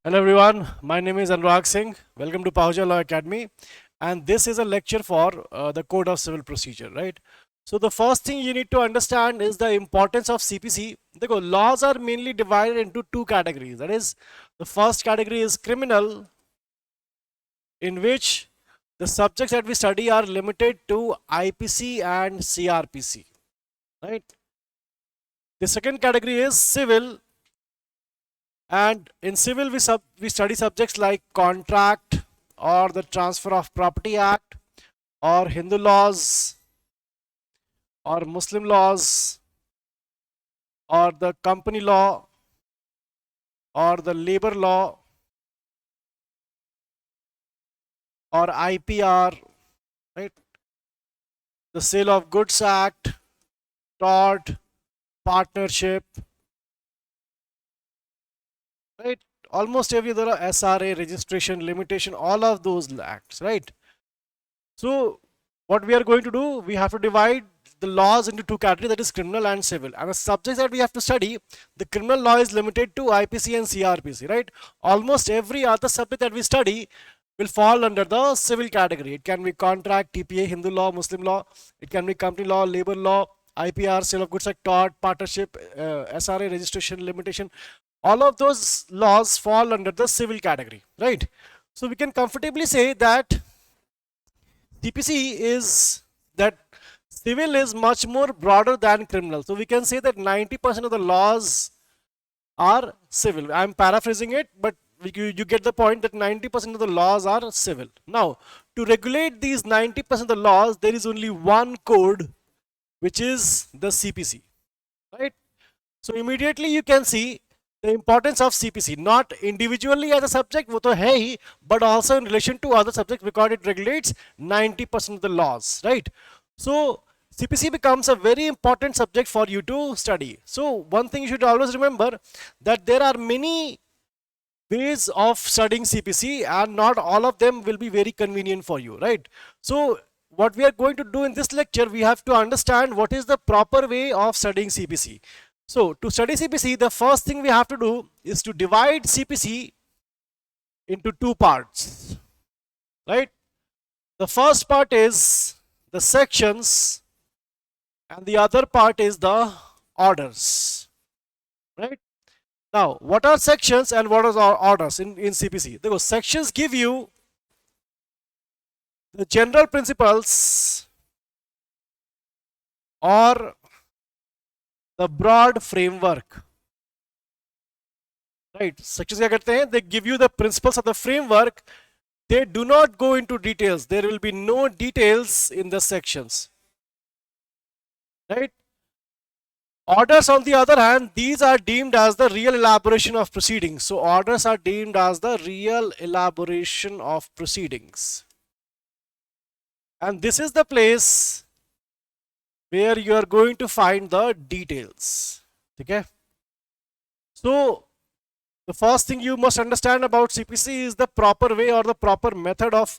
Hello everyone, my name is Anurag Singh. Welcome to Pahuja Law Academy, and this is a lecture for the Code of Civil Procedure, right? So the first thing you need to understand is the importance of CPC. The laws are mainly divided into two categories. That is, the first category is criminal, in which the subjects that we study are limited to IPC and CRPC, right? The second category is civil, and in civil we study subjects like contract or the Transfer of Property Act or Hindu laws or Muslim laws or the company law or the labor law or IPR, right? The Sale of Goods Act, tort, partnership, right? Almost every other SRA, registration, limitation, all of those acts, right? So what we are going to do, we have to divide the laws into two categories, that is criminal and civil. And the subjects that we have to study, the criminal law is limited to IPC and CRPC, right? Almost every other subject that we study will fall under the civil category. It can be contract, TPA, Hindu law, Muslim law. It can be company law, labor law, IPR, sale of goods act, tort, partnership, SRA, registration, limitation. All of those laws fall under the civil category, right? So we can comfortably say that CPC is that civil is much more broader than criminal. So we can say that 90% of the laws are civil. I'm paraphrasing it, but you get the point that 90% of the laws are civil. Now, to regulate these 90% of the laws, there is only one code, which is the CPC, right? So immediately you can see the importance of CPC, not individually as a subject, wo to hai hi, but also in relation to other subjects because it regulates 90% of the laws, right? So CPC becomes a very important subject for you to study. So one thing you should always remember, that there are many ways of studying CPC and not all of them will be very convenient for you, right? So what we are going to do in this lecture, we have to understand what is the proper way of studying CPC. So to study CPC, the first thing we have to do is to divide CPC into two parts, right? The first part is the sections and the other part is the orders, right? Now, what are sections and what are orders in CPC? Because sections give you the general principles or the broad framework, right? Sections क्या करते हैं? They give you the principles of the framework. They do not go into details. There will be no details in the sections, right? Orders, on the other hand, these are deemed as the real elaboration of proceedings. So orders are deemed as the real elaboration of proceedings. And this is the place where you are going to find the details. Okay? So the first thing you must understand about CPC is the proper way or the proper method of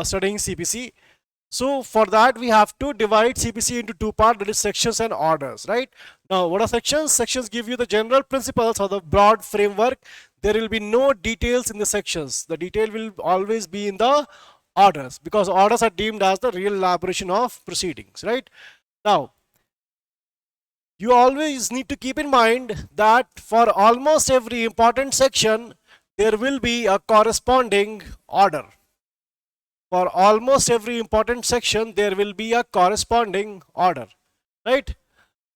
studying CPC. So for that we have to divide CPC into two parts, that is sections and orders, right? Now what are sections? Sections give you the general principles or the broad framework. There will be no details in the sections. The detail will always be in the orders because orders are deemed as the real elaboration of proceedings, right? Now you always need to keep in mind that for almost every important section there will be a corresponding order. For almost every important section there will be a corresponding order, right?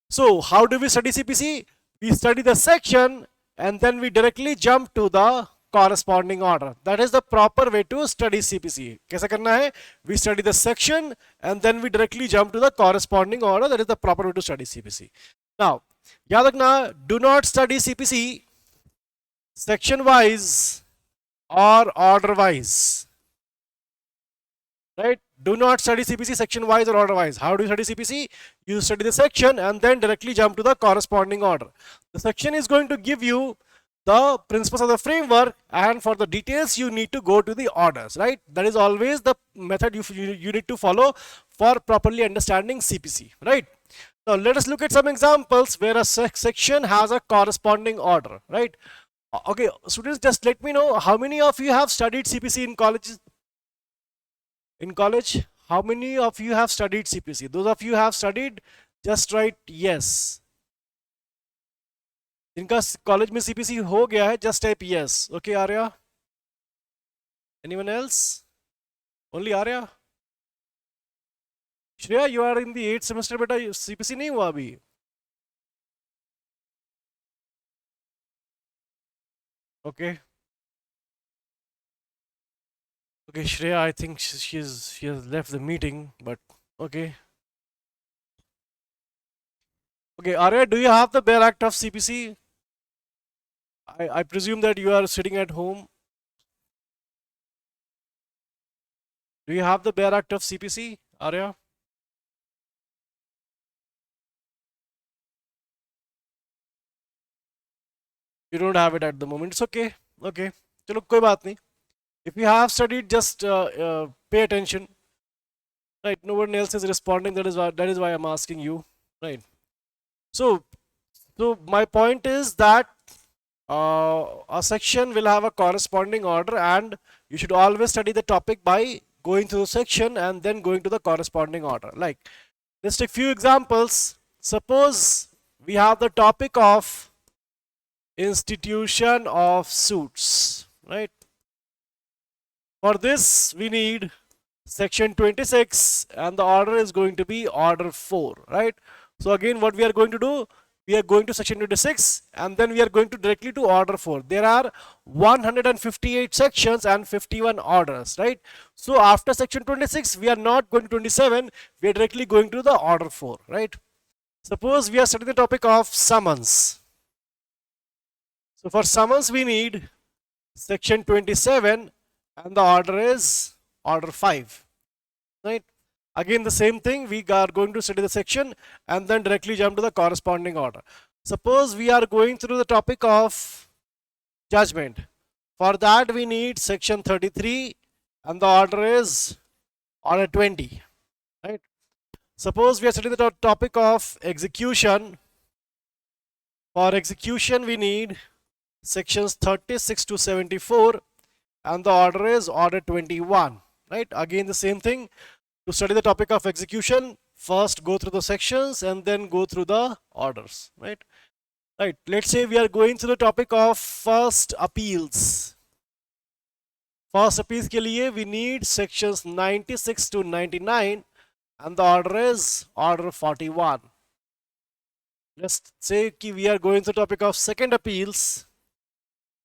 So how do we study CPC? We study the section and then we directly jump to the corresponding order. That is the proper way to study CPC. कैसा करना है? We study the section and then we directly jump to the corresponding order. That is the proper way to study CPC. Now, याद रखना, do not study CPC section wise or order wise, right? Do not study CPC section wise or order wise. How do you study CPC? You study the section and then directly jump to the corresponding order. The section is going to give you the principles of the framework, and for the details you need to go to the orders, right? That is always the method you need to follow for properly understanding CPC, right? Now let us look at some examples where a section has a corresponding order, right? Okay, students, just let me know how many of you have studied CPC in college. In college, how many of you have studied CPC? Those of you have studied, just write yes. जिनका college में CPC हो गया है, just type yes. Okay, Arya? Anyone else? Only Arya? Shreya, you are in the 8th semester, बेटा CPC नहीं हुआ अभी. Okay. Okay, Shreya, I think she has left the meeting, but okay. Okay, Arya, do you have the bare act of CPC? I presume that you are sitting at home. Do you have the bare act of CPC, Arya? You don't have it at the moment. It's okay. Okay. चलो कोई बात नहीं. If you have studied, just pay attention. Right. No one else is responding. That is why I'm asking you. Right. So my point is that a section will have a corresponding order, and you should always study the topic by going through the section and then going to the corresponding order. Like, let's take few examples. Suppose we have the topic of institution of suits, right? For this we need section 26 and the order is going to be order 4, right? So again, what we are going to do, we are going to section 26 and then we are going to directly to order 4. There are 158 sections and 51 orders, right? So after section 26 we are not going to 27, we are directly going to the order 4, right? Suppose we are studying the topic of summons. So for summons we need section 27 and the order is order 5, right? Again the same thing, we are going to study the section and then directly jump to the corresponding order. Suppose we are going through the topic of judgment. For that we need section 33 and the order is order 20, right? Suppose we are studying the topic of execution. For execution we need sections 36 to 74 and the order is order 21, right? Again the same thing, to study the topic of execution, first go through the sections and then go through the orders, right? Right, let's say we are going through the topic of first appeals. First appeals के लिए we need sections 96 to 99 and the order is order 41. Let's say we are going through the topic of second appeals.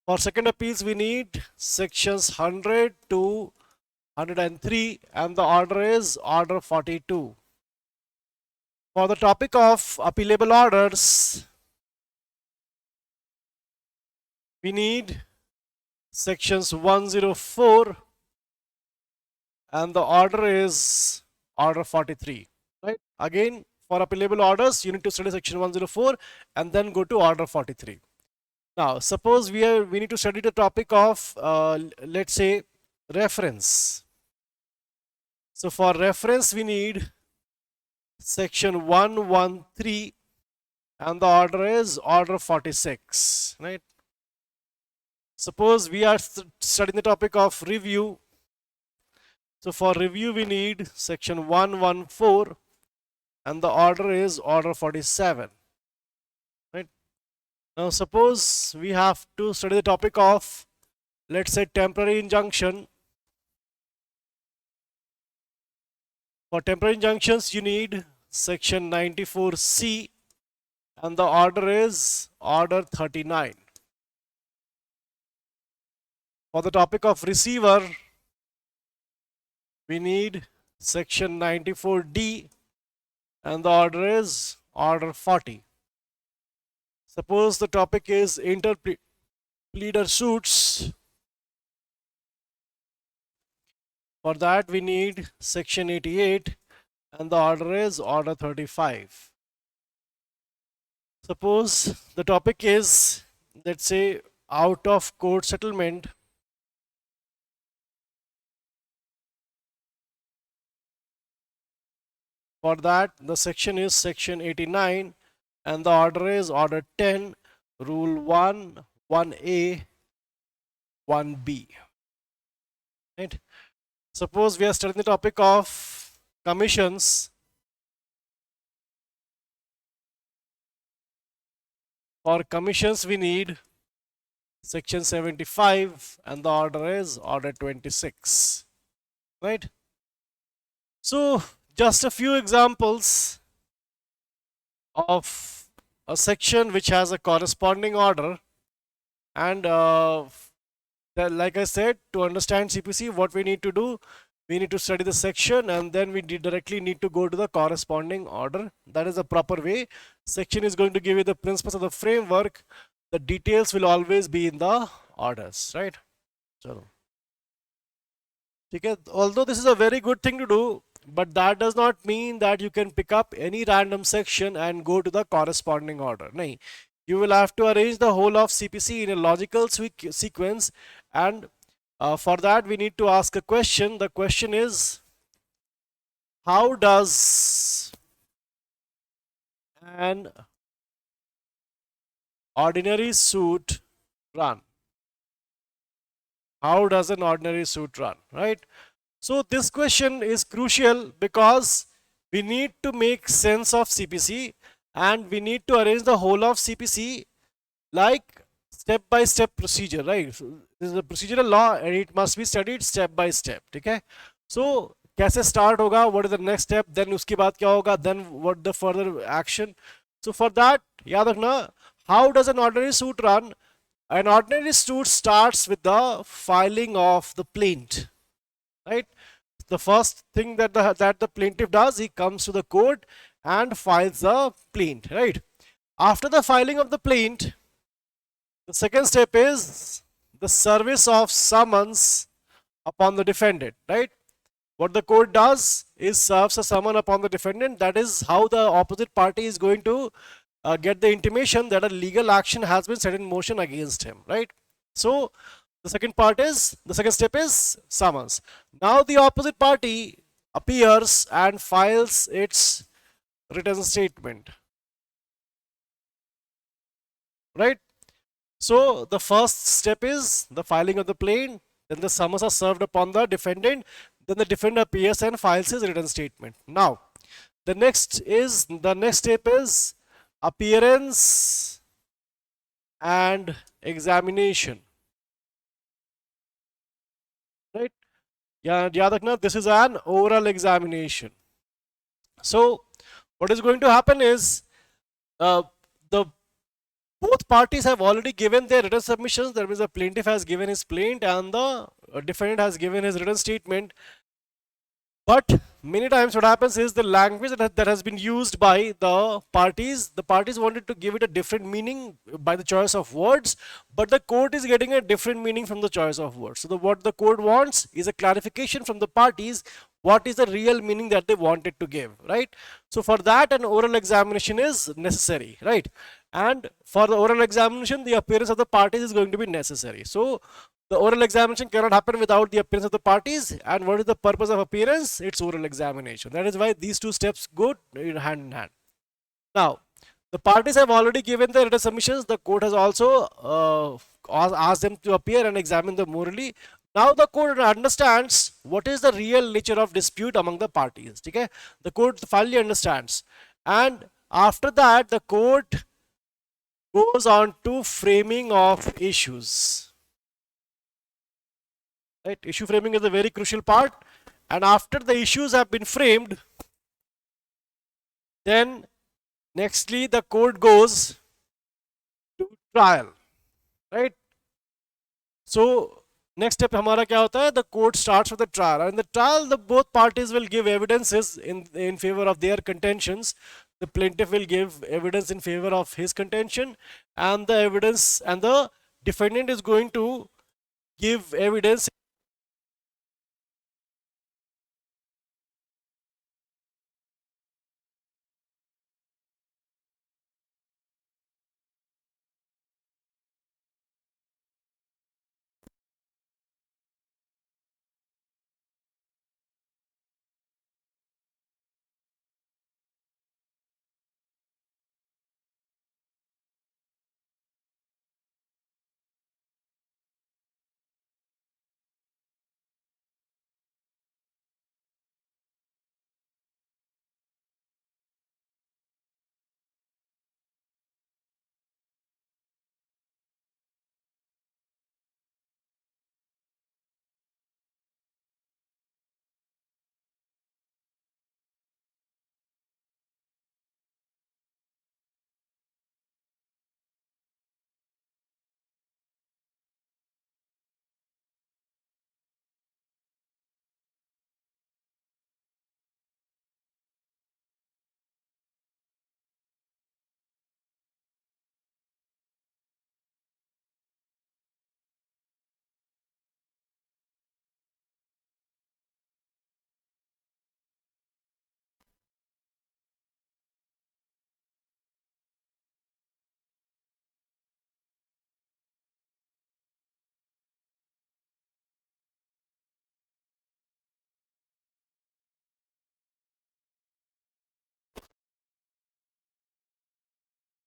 For second appeals we need sections 100 to 103 and the order is order 42. For the topic of appealable orders we need sections 104 and the order is order 43, right? Again, for appealable orders you need to study section 104 and then go to order 43. Now suppose we need to study the topic of let's say reference. So for reference we need section 113 and the order is order 46, right? Suppose we are studying the topic of review. So for review we need section 114 and the order is order 47, right? Now suppose we have to study the topic of, let's say, temporary injunction. For temporary injunctions you need section 94C and the order is order 39. For the topic of receiver we need section 94D and the order is order 40. Suppose the topic is interpleader suits. For that we need section 88 and the order is order 35. Suppose the topic is, let's say, out of court settlement. For that the section is section 89 and the order is order 10, rule 1, 1A, 1B. Right? Suppose we are studying the topic of commissions. For commissions, we need section 75 and the order is order 26. Right? So, just a few examples of a section which has a corresponding order, and like I said, to understand CPC, what we need to do, we need to study the section and then we directly need to go to the corresponding order. That is the proper way. Section is going to give you the principles of the framework. The details will always be in the orders, right? So, okay, although this is a very good thing to do, but that does not mean that you can pick up any random section and go to the corresponding order. No, you will have to arrange the whole of CPC in a logical sequence, and for that we need to ask a question. The question is, how does an ordinary suit run? How does an ordinary suit run, right? So this question is crucial because we need to make sense of CPC and we need to arrange the whole of CPC like step by step procedure, right? So this is a procedural law and it must be studied step by step. Okay, so कैसे start होगा, what is the next step, then उसके बाद क्या होगा, then what the further action. So for that याद रखना, how does an ordinary suit run? An ordinary suit starts with the filing of the plaint, right? The first thing that the plaintiff does, he comes to the court and files the plaint, right? After the filing of the plaint, the second step is the service of summons upon the defendant, right? What the court does is serves a summon upon the defendant. That is how the opposite party is going to get the intimation that a legal action has been set in motion against him, right? So the second step is summons. Now the opposite party appears and files its written statement, right? So the first step is the filing of the plaint, then the summons are served upon the defendant, then the defendant appears and files his written statement. Now the next step is appearance and examination, right? Yeah, yaad rakhna, this is an oral examination. So what is going to happen is the both parties have already given their written submissions. That means the plaintiff has given his plaint and the defendant has given his written statement. But many times what happens is the language that has been used by the parties wanted to give it a different meaning by the choice of words, but the court is getting a different meaning from the choice of words. So what the court wants is a clarification from the parties, what is the real meaning that they wanted to give, right? So for that an oral examination is necessary, right? And for the oral examination the appearance of the parties is going to be necessary. So the oral examination cannot happen without the appearance of the parties. And what is the purpose of appearance? It's oral examination. That is why these two steps go hand in hand. Now, the parties have already given their written submissions. The court has also asked them to appear and examine them morally. Now the court understands what is the real nature of dispute among the parties. Okay? The court finally understands. And after that, the court goes on to framing of issues. Right? Issue framing is a very crucial part. And after the issues have been framed, then nextly the court goes to trial, right? So next step हमारा क्या होता है? The court starts with the trial. And in the trial, the both parties will give evidences in favor of their contentions. The plaintiff will give evidence in favor of his contention, and the defendant is going to give evidence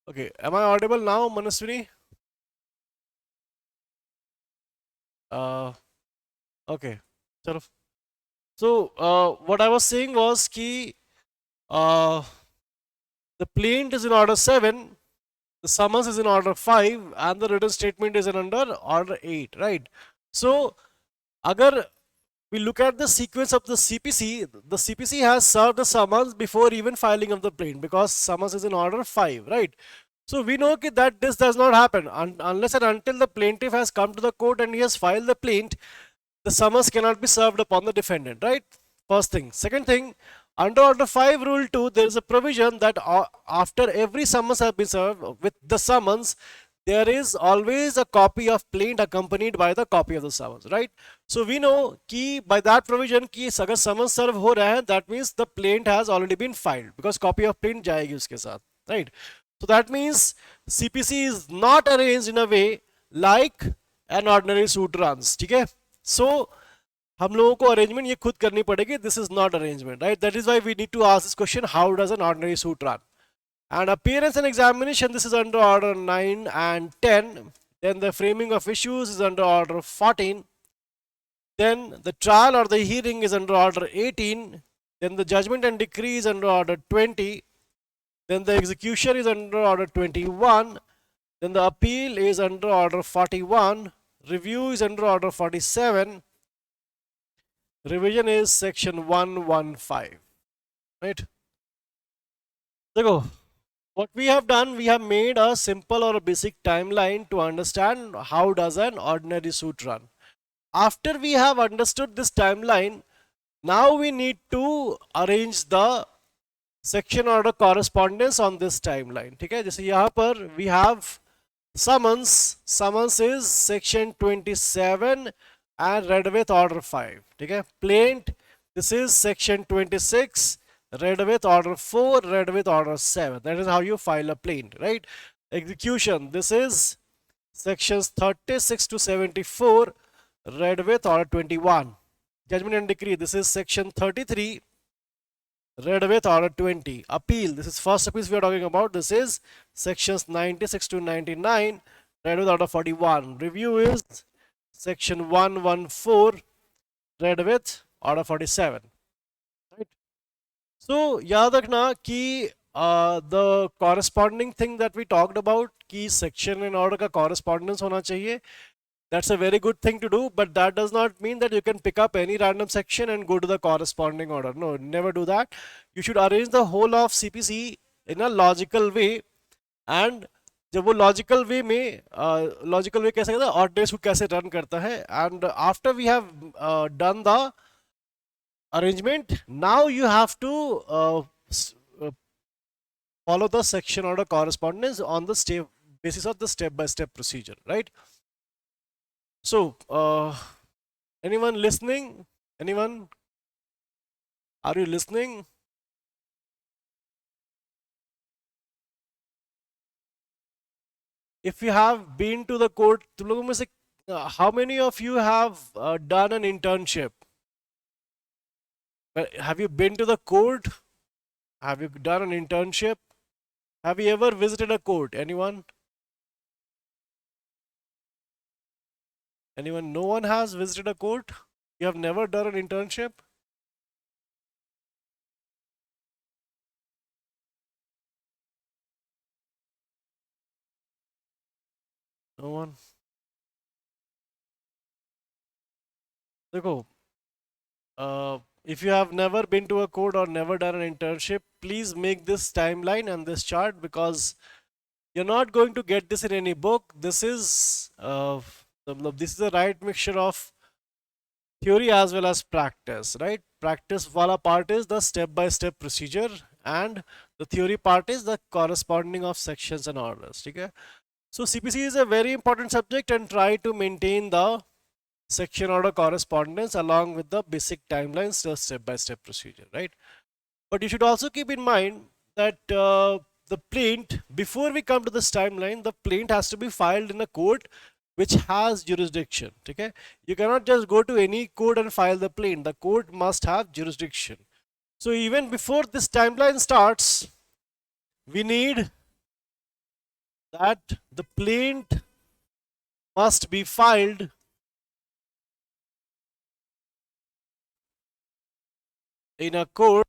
Okay, am I audible now, Manaswini? Okay, chalo. So what I was saying was ki the plaint is in order 7, the summons is in order 5, and the written statement is in under order 8, right? So agar we look at the sequence of the CPC has served the summons before even filing of the plaint because summons is in order 5, right? So we know that this does not happen unless and until the plaintiff has come to the court and he has filed the plaint, the summons cannot be served upon the defendant, right? First thing. Second thing, under Order 5 Rule 2, there is a provision that after every summons has been served with the summons, there is always a copy of plaint accompanied by the copy of the summons, right? So we know कि by that provision कि अगर summons serve हो रहा है, that means the plaint has already been filed because copy of plaint जाएगी उसके साथ, right? So that means CPC is not arranged in a way like an ordinary suit runs, ठीक है? So हम लोगों को अरेंजमेंट ये खुद करनी पड़ेगी. This is not arrangement, right? That is why we need to ask this question: how does an ordinary suit run? And appearance and examination, this is under order 9 and 10. Then the framing of issues is under order 14. Then the trial or the hearing is under order 18. Then the judgment and decree is under order 20. Then the execution is under order 21. Then the appeal is under order 41. Review is under order 47. Revision is section 115, right? So what we have done, we have made a simple or a basic timeline to understand how does an ordinary suit run. After we have understood this timeline, now we need to arrange the section order correspondence on this timeline. ठीक है, जैसे यहाँ पर we have summons is section 27 and read with order 5. ठीक है, plaint, this is section 26, read with order 4, read with order 7. That is how you file a plaint, right? Execution, this is sections 36 to 74, read with order 21. Judgment and decree, this is section 33, read with order 20. Appeal, this is first appeals we are talking about. This is sections 96 to 99, read with order 41. Review is section 114, read with order 47. Right? So याद रखना कि the corresponding thing that we talked about कि section and order का correspondence होना चाहिए. That's a very good thing to do, but that does not mean that you can pick up any random section and go to the corresponding order. No, never do that. You should arrange the whole of CPC in a logical way, and जब वो logical वे में logical वे कैसे करता है ordnance को कैसे run करता है and after we have done the arrangement, now you have to follow the section order correspondence on the basis of the step-by-step procedure, right? So anyone listening? Anyone? Are you listening? If you have been to the court, तुम लोगों में से how many of you have done an internship? Have you been to the court? Have you done an internship? Have you ever visited a court? Anyone? Anyone? No one has visited a court? You have never done an internship? No one? देखो, if you have never been to a court or never done an internship, please make this timeline and this chart because you're not going to get this in any book. This is the right mixture of theory as well as practice, right? Practice wala part is the step-by-step procedure and the theory part is the corresponding of sections and orders. Okay? So CPC is a very important subject and try to maintain the section order correspondence along with the basic timelines, the step-by-step procedure, right? But you should also keep in mind that the plaint, before we come to this timeline, the plaint has to be filed in a court which has jurisdiction. Okay, you cannot just go to any court and file the plaint. The court must have jurisdiction. So even before this timeline starts, we need that the plaint must be filed in a court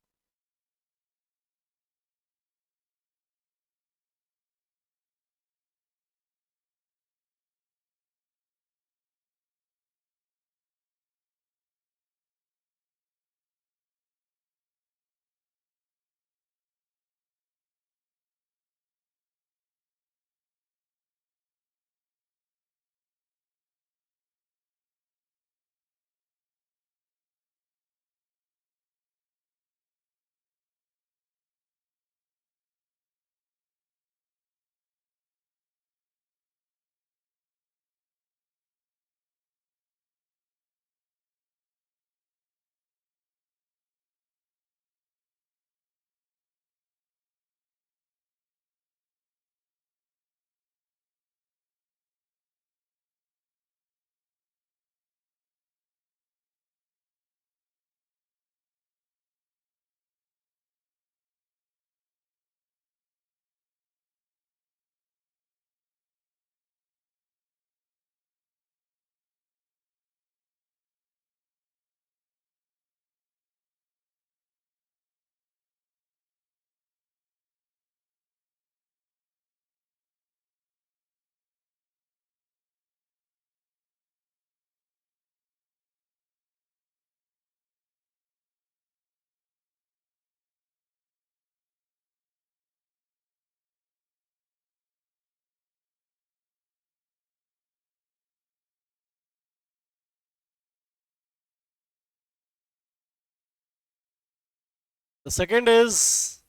The second is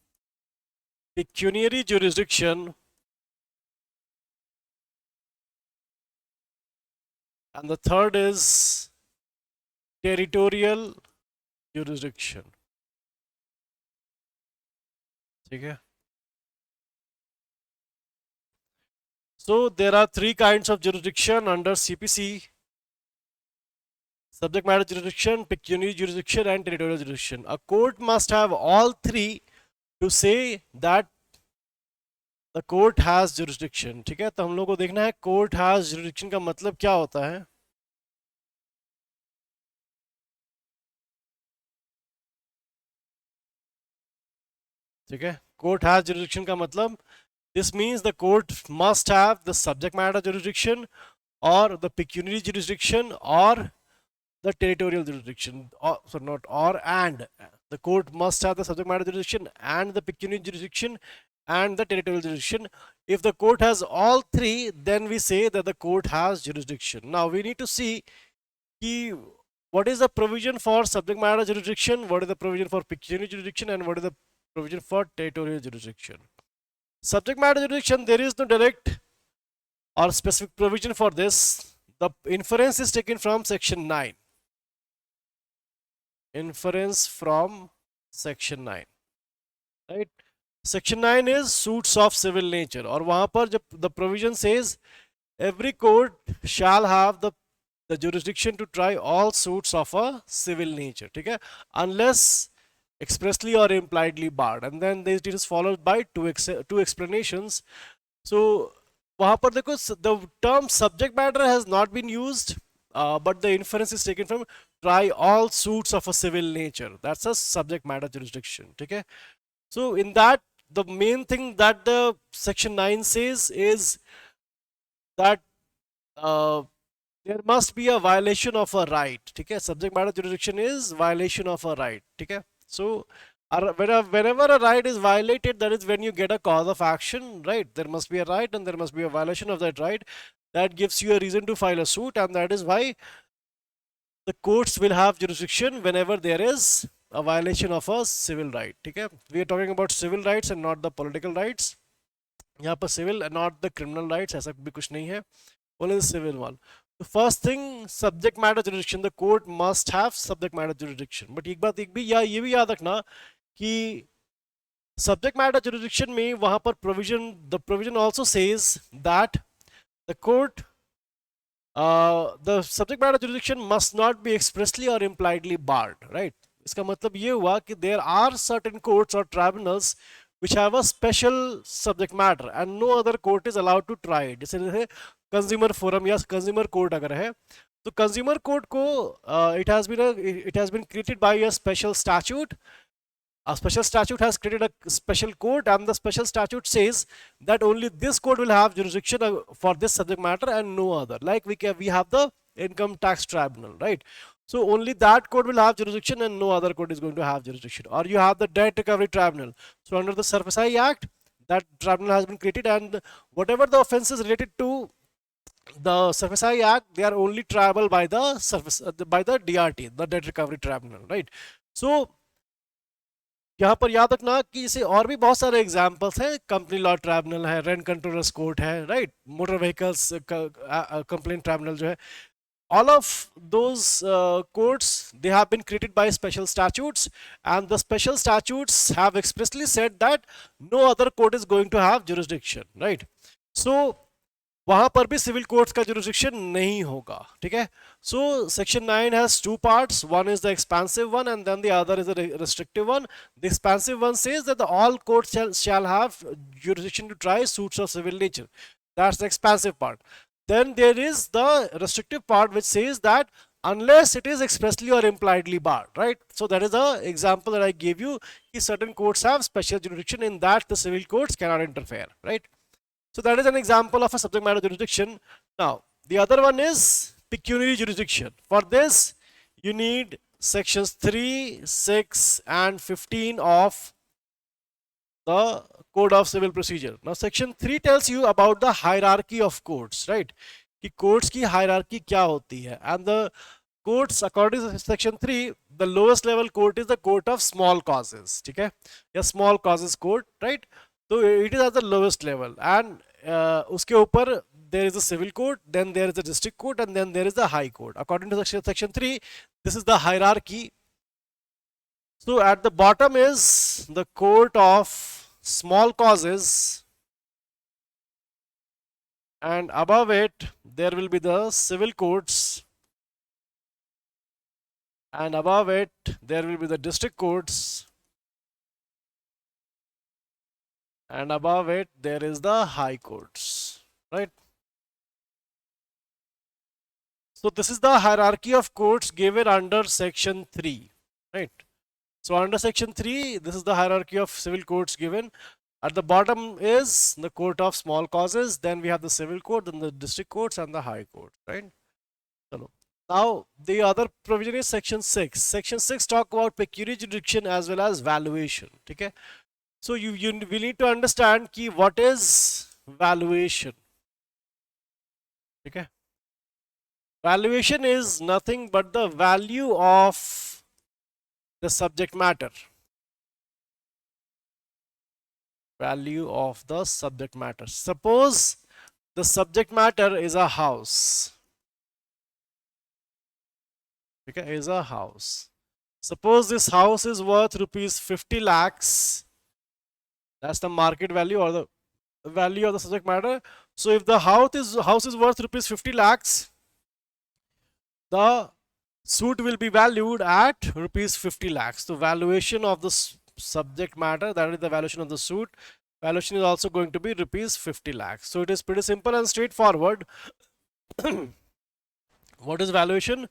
pecuniary jurisdiction, and the third is territorial jurisdiction. ठीक है? So there are three kinds of jurisdiction under CPC: subject matter jurisdiction, pecuniary jurisdiction, and territorial jurisdiction. A court must have all three to say that the court has jurisdiction. ठीक है? तो हम लोग को देखना है court has jurisdiction का मतलब क्या होता है. ठीक है? Court has jurisdiction का मतलब, this means the court must have the subject matter jurisdiction or the pecuniary jurisdiction or the territorial jurisdiction. Or, so not or, and. The court must have the subject matter jurisdiction and the pecuniary jurisdiction and the territorial jurisdiction. If the court has all three, then we say that the court has jurisdiction. Now we need to see what is the provision for subject matter jurisdiction, what is the provision for pecuniary jurisdiction, and what is the provision for territorial jurisdiction. Subject matter jurisdiction, there is no direct or specific provision for this. The inference is taken from section 9. Inference from section 9, right? Section 9 is suits of civil nature, और वहां पर जब the provision says every court shall have the jurisdiction to try all suits of a civil nature, ठीक है, unless expressly or impliedly barred, and then this is followed by two explanations. So वहां पर देखो the term subject matter has not been used, but the inference is taken from try all suits of a civil nature. That's a subject matter jurisdiction. Okay. So in that, the main thing that the section 9 says is that there must be a violation of a right. Okay. Subject matter jurisdiction is violation of a right. Okay. So whenever a right is violated, that is when you get a cause of action, right? There must be a right and there must be a violation of that right. That gives you a reason to file a suit, and that is why the courts will have jurisdiction whenever there is a violation of a civil right. Okay? We are talking about civil rights and not the political rights. यहाँ पर civil and not the criminal rights, ऐसा भी कुछ नहीं है. Only the civil one. The first thing, subject matter jurisdiction. The court must have subject matter jurisdiction. But एक बात ये भी याद रखना कि subject matter jurisdiction में वहाँ पर provision, the provision also says that the court the subject matter jurisdiction must not be expressly or impliedly barred, right? इसका मतलब ये हुआ कि there are certain courts or tribunals which have a special subject matter and no other court is allowed to try it. जैसे consumer forum या consumer court अगर है तो कंज्यूमर कोर्ट को it has been created by a special statute. A special statute has created a special court, and the special statute says that only this court will have jurisdiction for this subject matter and no other. Like we have the income tax tribunal, right? So only that court will have jurisdiction and no other court is going to have jurisdiction. Or you have the debt recovery tribunal. So under the SERFSI Act, that tribunal has been created, and whatever the offences related to the SERFSI Act, they are only triable by the by the DRT, the debt recovery tribunal, right? So यहाँ पर याद रखना कि इसे और भी बहुत सारे एग्जांपल्स हैं. कंपनी लॉ ट्राइब्यूनल है, रेंट कंट्रोलर्स कोर्ट है, right, motor vehicles complaint tribunal जो है, all of those courts, they have been created by special statutes, and the special statutes have expressly said that no other court is going to have jurisdiction, right? So वहां पर भी civil courts का jurisdiction नहीं होगा, ठीक है. So section 9 has two parts. One is the expensive one and then the other is the restrictive one. The expensive one says that all courts shall have jurisdiction to try suits of civil nature. That's the expansive part. Then there is the restrictive part which says that unless it is expressly or impliedly barred, right? So that is the example that I gave you. Certain courts have special jurisdiction in that the civil courts cannot interfere, right? So that is an example of a subject matter jurisdiction. Now the other one is pecuniary jurisdiction. For this you need sections 3, 6 and 15 of the Code of Civil Procedure. Now section 3 tells you about the hierarchy of courts, right? कि courts की hierarchy क्या होती है. And the courts according to section 3, the lowest level court is the court of small causes, ठीक है, या small causes court, right? So it is at the lowest level, and उसके ऊपर there is a civil court, then there is a district court, and then there is the high court. According to section 3, this is the hierarchy. So at the bottom is the court of small causes, and above it there will be the civil courts, and above it there will be the district courts, and above it there is the high courts, right? So this is the hierarchy of courts given under section 3, right? So under section 3, this is the hierarchy of civil courts given. At the bottom is the court of small causes, then we have the civil court, then the district courts and the high court, right? Now the other provision is section 6. Section 6 talk about pecuniary jurisdiction as well as valuation, okay? So we need to understand ki what is valuation, okay? Valuation is nothing but the value of the subject matter. Value of the subject matter. Suppose the subject matter is a house. Okay, is a house. Suppose this house is worth rupees 50 lakhs. That's the market value or the value of the subject matter. So if the house is worth rupees 50 lakhs, the suit will be valued at rupees 50 lakhs. The valuation of the subject matter, that is the valuation of the suit, valuation is also going to be rupees 50 lakhs. So it is pretty simple and straightforward. What is valuation?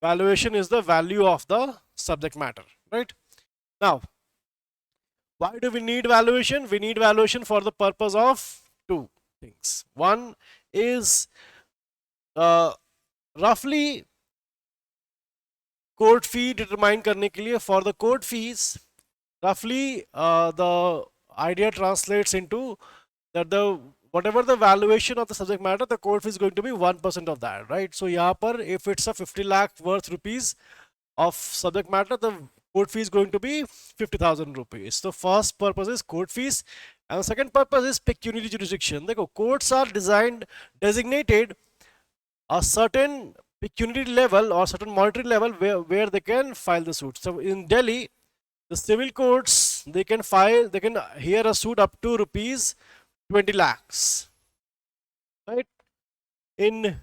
Valuation is the value of the subject matter, right? Now, why do we need valuation? We need valuation for the purpose of two things. One is roughly court fee determine करने के लिए. For the court fees, roughly the idea translates into that the whatever the valuation of the subject matter, the court fee is going to be 1% of that, right? So यहाँ पर if it's a 50 lakh worth rupees of subject matter, the court fee is going to be 50,000 rupees. So first purpose is court fees, and the second purpose is pecuniary jurisdiction. देखो, courts are designated a certain pecuniary level or certain monetary level where they can file the suit. So in Delhi, the civil courts, they can hear a suit up to rupees 20 lakhs, right? If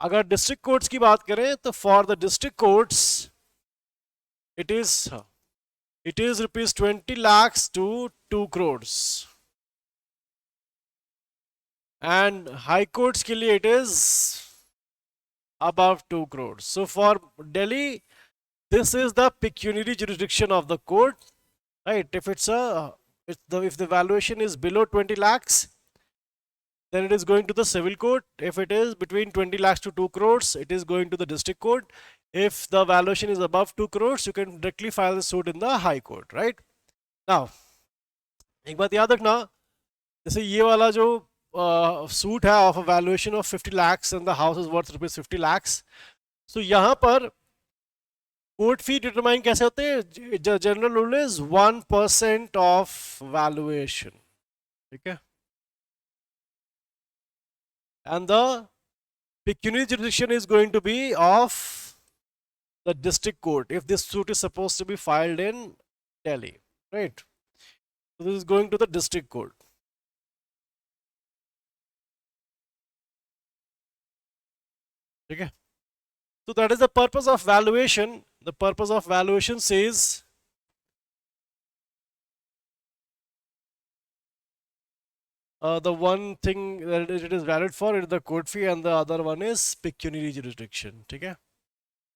अगर district courts की बात करें तो for the district courts it is it is rupees 20 lakhs to 2 crores. And high courts के लिए it is above 2 crores. So for Delhi, this is the pecuniary jurisdiction of the court, right? If if the valuation is below 20 lakhs, then it is going to the civil court. If it is between 20 lakhs to 2 crores, it is going to the district court. If the valuation is above 2 crores, you can directly file the suit in the high court, right? Now, एक बात याद रखना, जैसे ये वाला जो suit है of a valuation of 50 lakhs and the house is worth rupees 50 lakhs. So यहाँ पर कोर्ट फी डिटरमाइन कैसे होते हैं? General rule is 1% of valuation, ठीक है? And the pecuniary jurisdiction is going to be of the district court if this suit is supposed to be filed in Delhi, right? So this is going to the district court. Okay. So that is the purpose of valuation. The purpose of valuation says the one thing that it is valid for is the court fee, and the other one is pecuniary jurisdiction. ठीक है?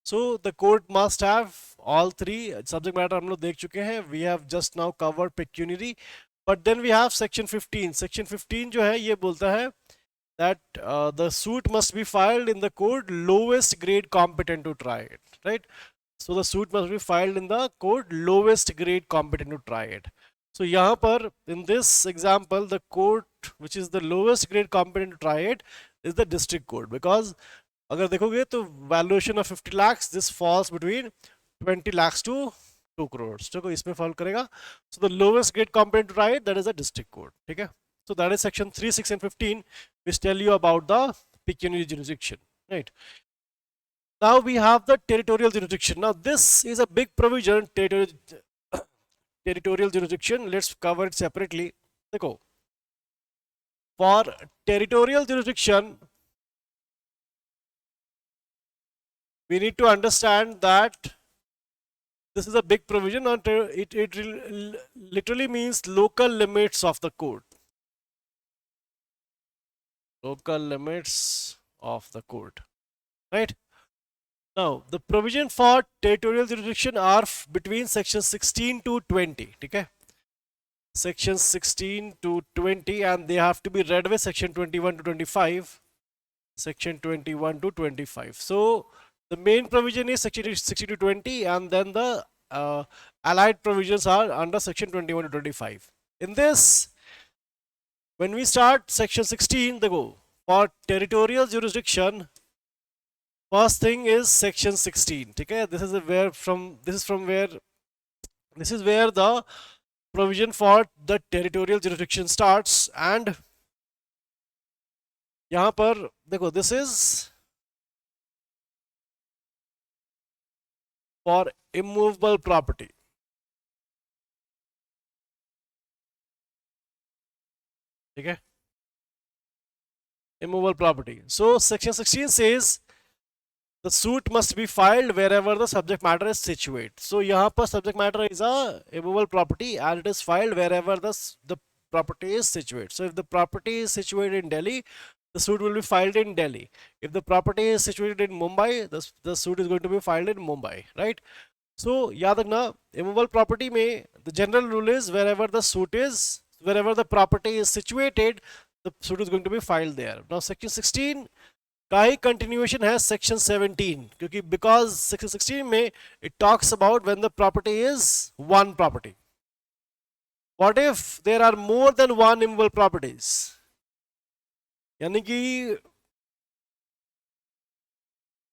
So the court must have all three. Subject matter हम लोग देख चुके हैं. We have just now covered pecuniary, but then we have section 15. Section 15 जो है ये बोलता है that the suit must be filed in the court lowest grade competent to try it, right? So the suit must be filed in the court lowest grade competent to try it. So यहाँ पर in this example the court which is the lowest grade competent to try it is the district court, because अगर देखोगे तो valuation of 50 lakhs this falls between 20 lakhs to 2 crores. देखो इसमें fall करेगा. So the lowest grade competent to try it, that is the district court. ठीक है? So that is section 3, 6 and 15 which tell you about the pecuniary jurisdiction, right? Now we have the territorial jurisdiction. Now this is a big provision, territorial jurisdiction. Let's cover it separately. देखो, for territorial jurisdiction, we need to understand that this is a big provision, and it literally means local limits of the court. Local limits of the court, right? Now the provision for territorial jurisdiction are between section 16 to 20. Okay, section 16 to 20, and they have to be read with section 21 to 25. Section 21 to 25. So the main provision is section 16 to 20, and then the allied provisions are under section 21 to 25. In this, when we start section 16, they go for territorial jurisdiction. First thing is section 16. Okay, this is where the provision for the territorial jurisdiction starts, and यहाँ पर देखो, this is for immovable property. Okay, immovable property. So section 16 says the suit must be filed wherever the subject matter is situated. So यहाँ पर subject matter is a immovable property, and it is filed wherever the property is situated. So if the property is situated in Delhi, the suit will be filed in Delhi. If the property is situated in Mumbai, the suit is going to be filed in Mumbai, right? So याद रखना, immovable property में the general rule is wherever the property is situated, the suit is going to be filed there. Now section 16 का ही continuation है section 17, क्योंकि because section 16 में it talks about when the property is one property. What if there are more than one immovable properties? यानी कि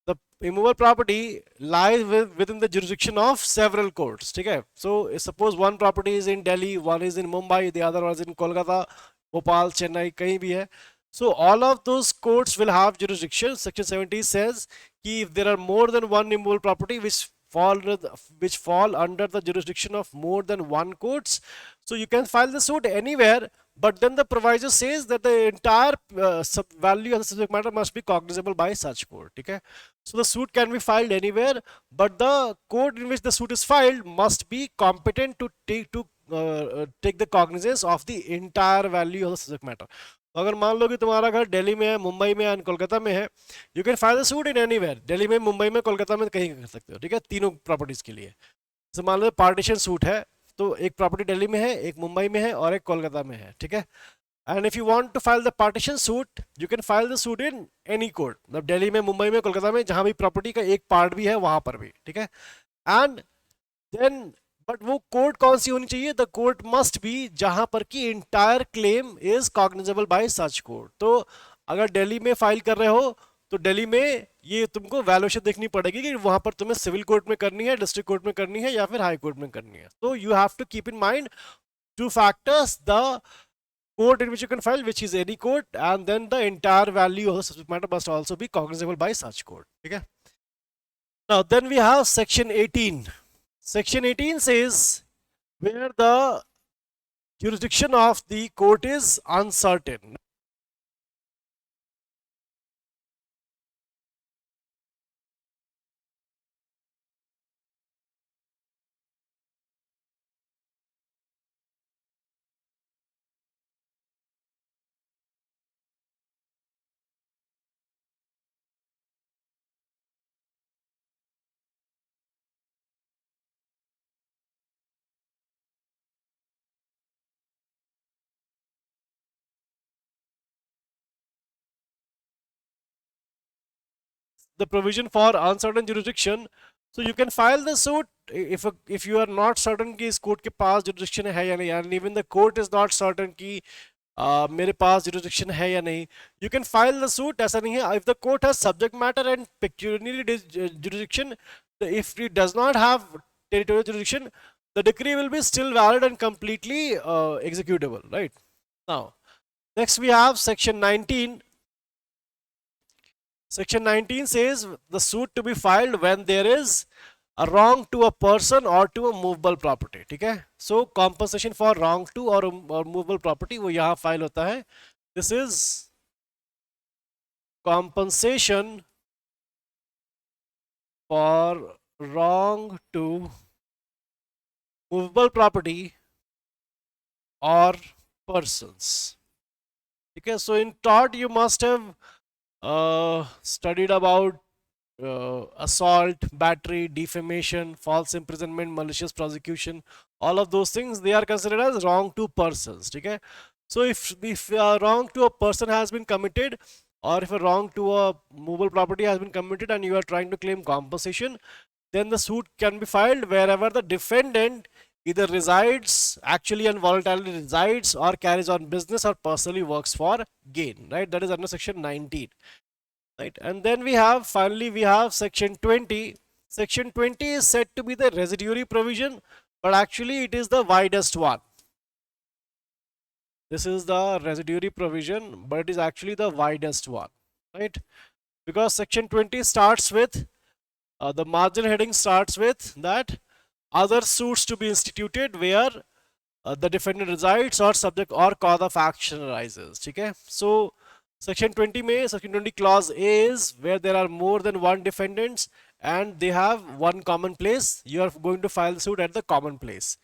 the immovable property lies within the jurisdiction of several courts. ठीक है? So suppose one property is in Delhi, one is in Mumbai, the other one is in Kolkata, Bhopal, Chennai, कहीं भी है. So all of those courts will have jurisdiction. Section 70 says कि if there are more than one immovable property which fall under the jurisdiction of more than one courts, so you can file the suit anywhere, but then the proviso says that the entire value of the subject matter must be cognizable by such court. Okay, so the suit can be filed anywhere, but the court in which the suit is filed must be competent to take the cognizance of the entire value of the subject matter. तो अगर मान लो कि तुम्हारा घर दिल्ली में है, मुंबई में है, कोलकाता में है, you can file the suit in anywhere, Delhi में, मुंबई में, कोलकाता में, कहीं कर सकते हो. ठीक है, तीनों प्रॉपर्टीज के लिए. जैसे मान लो पार्टीशन सूट है, तो एक प्रॉपर्टी दिल्ली में है, एक मुंबई में है और एक कोलकाता में है. ठीक है, and if you want to file the partition suit, you can file the suit in any court, मतलब दिल्ली में, मुंबई में, कोलकाता में, जहां भी प्रॉपर्टी का एक पार्ट भी है वहां पर भी. ठीक है, एंड देन बट वो कोर्ट कौन सी होनी चाहिए? द कोर्ट मस्ट बी जहां पर की entire claim is cognizable bye such court. तो अगर दिल्ली में फाइल कर रहे हो तो दिल्ली में ये तुमको वैल्यूएशन देखनी पड़ेगी कि वहां पर तुम्हें सिविल कोर्ट में करनी है, डिस्ट्रिक्ट कोर्ट में करनी है या फिर हाई कोर्ट में करनी है. तो you have to keep in mind two factors, the court in which you can file, which is any court, and then the entire value of the subject matter must also be cognizable by such court. Okay. Now then we have section 18. Section 18 says where the jurisdiction of the court is uncertain. The provision for uncertain jurisdiction, so you can file the suit if you are not certain कि इस court के पास jurisdiction है या नहीं, and even the court is not certain कि मेरे पास jurisdiction है या नहीं, you can file the suit. ऐसा नहीं है. If the court has subject matter and pecuniary jurisdiction, if it does not have territorial jurisdiction, the decree will be still valid and completely executable. Right. Now, next we have section 19. Section 19 says the suit to be filed when there is a wrong to a person or to a movable property. ठीक है, so compensation for wrong to or movable property वो यहाँ file होता है. This is compensation for wrong to movable property or persons. ठीक है, so in tort you must have studied about assault, battery, defamation, false imprisonment, malicious prosecution. All of those things, they are considered as wrong to persons. Okay, so if wrong to a person has been committed, or if a wrong to a movable property has been committed and you are trying to claim compensation, then the suit can be filed wherever the defendant either resides, actually and voluntarily resides, or carries on business or personally works for gain. Right, that is under section 19. Right, and then we have, finally we have section 20. Section 20 is said to be the residuary provision, but actually it is the widest one. This is the residuary provision, but it is actually the widest one. Right, because section 20 starts with the margin heading starts with that other suits to be instituted where the defendant resides or subject or cause of action arises. Okay, so section 20 में section 20 clause A is where there are more than one defendants and they have one common place, you are going to file the suit at the common place.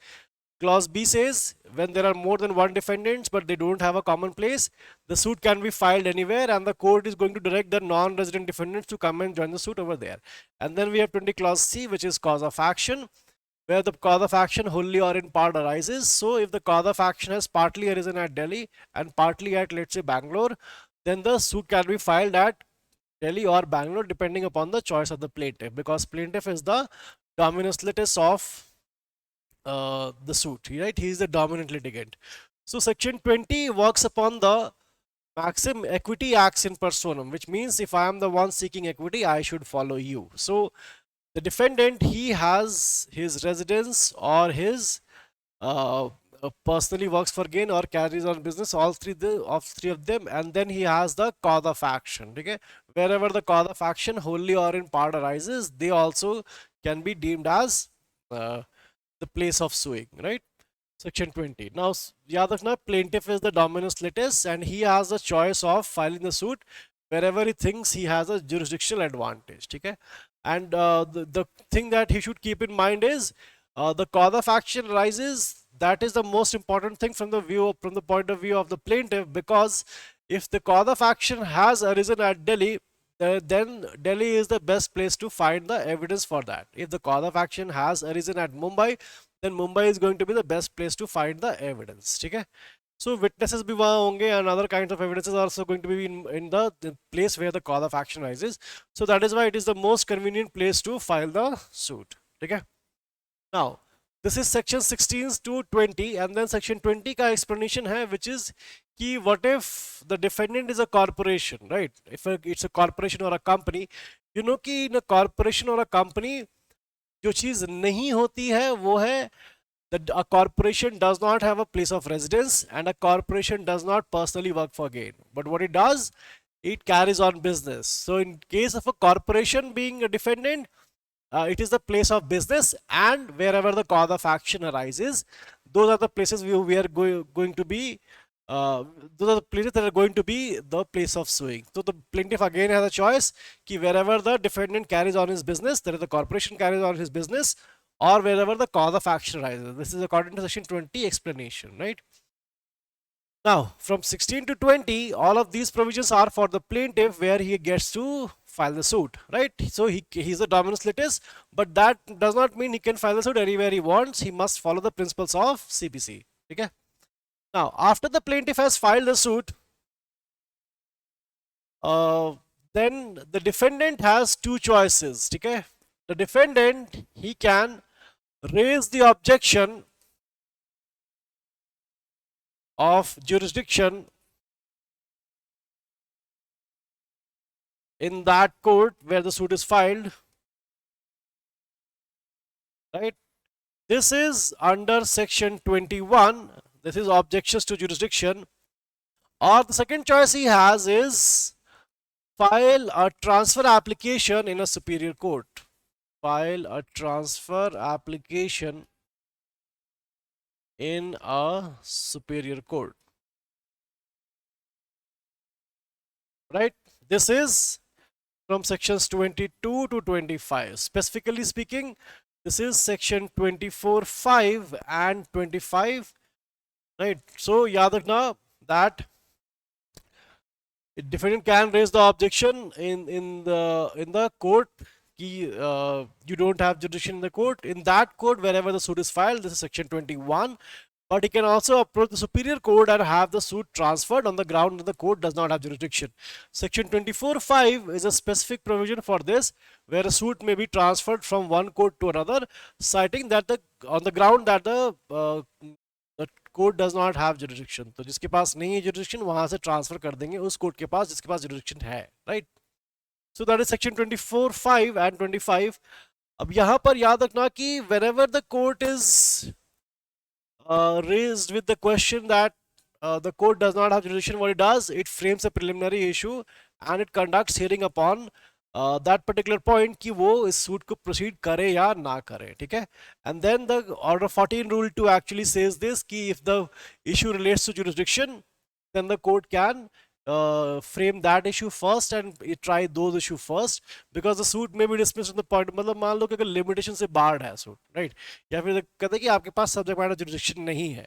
Clause B says when there are more than one defendants but they don't have a common place, the suit can be filed anywhere and the court is going to direct the non-resident defendants to come and join the suit over there. And then we have 20 clause C, which is cause of action, where the cause of action wholly or in part arises. So if the cause of action has partly arisen at Delhi and partly at, let's say, Bangalore, then the suit can be filed at Delhi or Bangalore depending upon the choice of the plaintiff, because plaintiff is the dominus litis of the suit, right? He is the dominant litigant. So section 20 works upon the maxim equity acts in personam, which means if I am the one seeking equity, I should follow you. So the defendant, he has his residence or his personally works for gain or carries on business, all three of them, and then he has the cause of action. Okay, wherever the cause of action wholly or in part arises, they also can be deemed as the place of suing, right? Section 20. Now, याद रखना, plaintiff is the dominus litis and he has a choice of filing the suit wherever he thinks he has a jurisdictional advantage. ठीक है? And the thing that he should keep in mind is the cause of action arises. That is the most important thing from the point of view of the plaintiff, because if the cause of action has arisen at Delhi, then Delhi is the best place to find the evidence for that. If the cause of action has arisen at Mumbai, then Mumbai is going to be the best place to find the evidence. Okay? So witnesses bhi wahan honge and other kinds of evidences are also going to be in the place where the cause of action arises. So that is why it is the most convenient place to file the suit. Okay? Now, this is section 16 to 20, and then section 20 का explanation है, which is कि what if the defendant is a corporation, right? If it's a corporation or a company, you know कि in a corporation or a company जो चीज नहीं होती है वो है that a corporation does not have a place of residence and a corporation does not personally work for gain. But what it does, it carries on business. So in case of a corporation being a defendant, it is the place of business, and wherever the cause of action arises, those are the places we are going to be those are the places that are going to be the place of suing. So the plaintiff again has a choice कि wherever the defendant carries on his business, that is the corporation carries on his business, or wherever the cause of action arises. This is according to section 20 explanation, right? Now, from 16 to 20, all of these provisions are for the plaintiff where he gets to file the suit, right? So he's the dominus litis, but that does not mean he can file the suit anywhere he wants. He must follow the principles of CPC. Okay? Now, after the plaintiff has filed the suit, then the defendant has two choices. Okay? The defendant, he can raise the objection of jurisdiction in that court where the suit is filed, right? This is under section 21. This is objections to jurisdiction. Or the second choice he has is file a transfer application in a superior court. File a transfer application in a superior court, right? This is from sections 22 to 25. Specifically speaking, this is section 24(5) and 25, right? So yaad rakhna that defendant can raise the objection in the court कि you don't have jurisdiction in the court. In that court, wherever the suit is filed, this is section 21. But he can also approach the superior court and have the suit transferred on the ground that the court does not have jurisdiction. Section 24(5) is a specific provision for this, where a suit may be transferred from one court to another, citing that on the ground that the court does not have jurisdiction. तो जिसके पास नहीं है jurisdiction वहां से transfer कर देंगे उस court के पास जिसके पास जुरिडिक्शन है, right? So that is section 24(5) and 25. अब यहां पर याद रखना कि whenever the court is raised with the question that the court does not have jurisdiction, what it does, it frames a preliminary issue and it conducts hearing upon that particular point कि वो इस suit को proceed करे या ना करे, ठीक है? And then the order 14 rule 2 actually says this कि if the issue relates to jurisdiction, then the court can frame that issue first and try those issue first, because the suit may be dismissed on the point. मतलब मान लो कि अगर limitation से barred है suit, right? या फिर कहते हैं कि आपके पास subject matter jurisdiction नहीं है,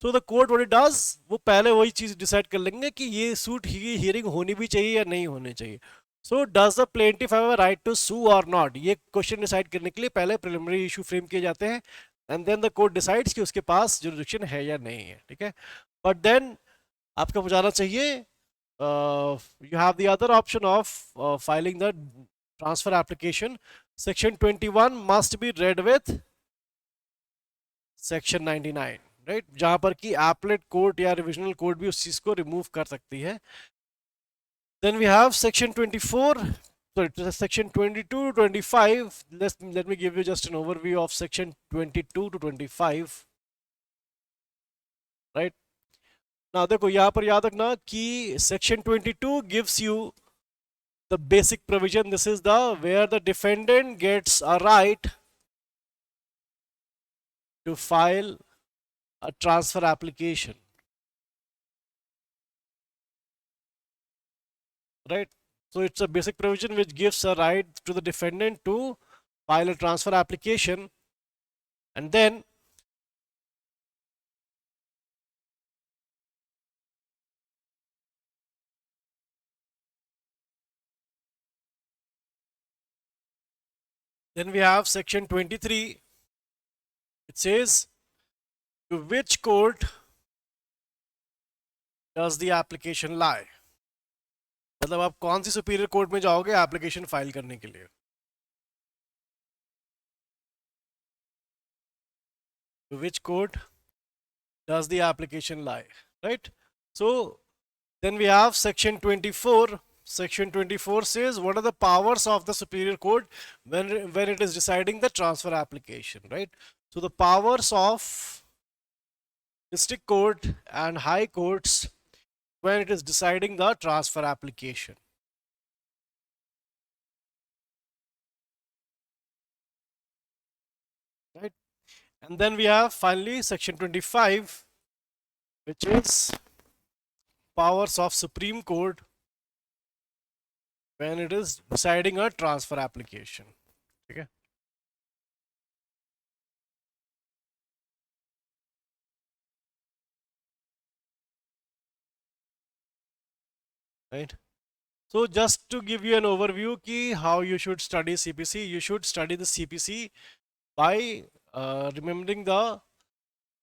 तो the court what it does, वो पहले वही चीज डिसाइड कर लेंगे कि ये सूट हियरिंग होनी भी चाहिए या नहीं होनी चाहिए. So does the plaintiff have a right to sue or not, ये क्वेश्चन डिसाइड करने के लिए पहले प्रिलिमिनरी इशू फ्रेम किए जाते हैं, and then the court decides कि उसके पास जुरिडिक्शन है या नहीं है, ठीक है? बट देन आपको बुझाना चाहिए you have the other option of filing the transfer application. Section 21 must be red with section 99, right? जहां पर कि एपलेट कोर्ट या रिविजनल कोर्ट भी उस चीज को रिमूव कर सकती है. Then we have section 24, sorry, section 22 to 25. Let me give you just an overview of section 22 to 25, right? Now देखो यहाँ पर याद रखना कि section 22 gives you the basic provision. This is the where the defendant gets a right to file a transfer application, right? So it's a basic provision which gives a right to the defendant to file a transfer application, and then we have section 23. It says to which court does the application lie. मतलब आप कौन सी superior court में जाओगे application file करने के लिए. To which court does the application lie, right? So then we have section 24. Section 24 says what are the powers of the superior court when it is deciding the transfer application, right? So the powers of district court and high courts when it is deciding the transfer application, right? And then we have finally section 25, which is powers of Supreme Court when it is deciding a transfer application. Okay. Right. So just to give you an overview ki how you should study CPC, you should study the CPC by remembering the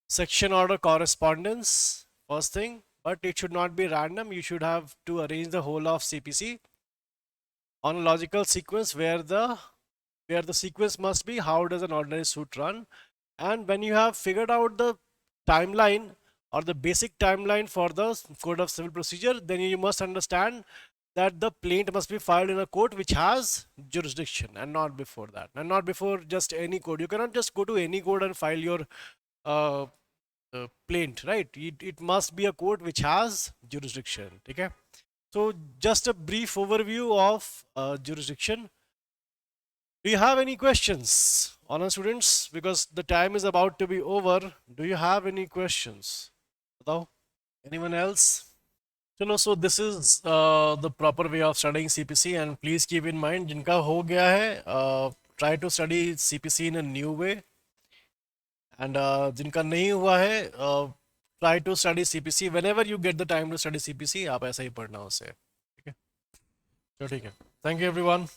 section order correspondence first thing, but it should not be random. You should have to arrange the whole of CPC on a logical sequence where the sequence must be how does an ordinary suit run, and when you have figured out the timeline or the basic timeline for the code of civil procedure, then you must understand that the plaint must be filed in a court which has jurisdiction and not before that, and not before just any court. You cannot just go to any court and file your uh, plaint, right? It must be a court which has jurisdiction. Okay. So just a brief overview of jurisdiction. Do you have any questions, honor students? Because the time is about to be over. Do you have any questions? Batao? Anyone else? So this is the proper way of studying CPC, and please keep in mind, जिनका हो गया है, try to study CPC in a new way, and जिनका नहीं हुआ है, try to study CPC whenever you get the time to study CPC. आप ऐसा ही पढ़ना उसे, ठीक है? तो ठीक है. Thank you everyone.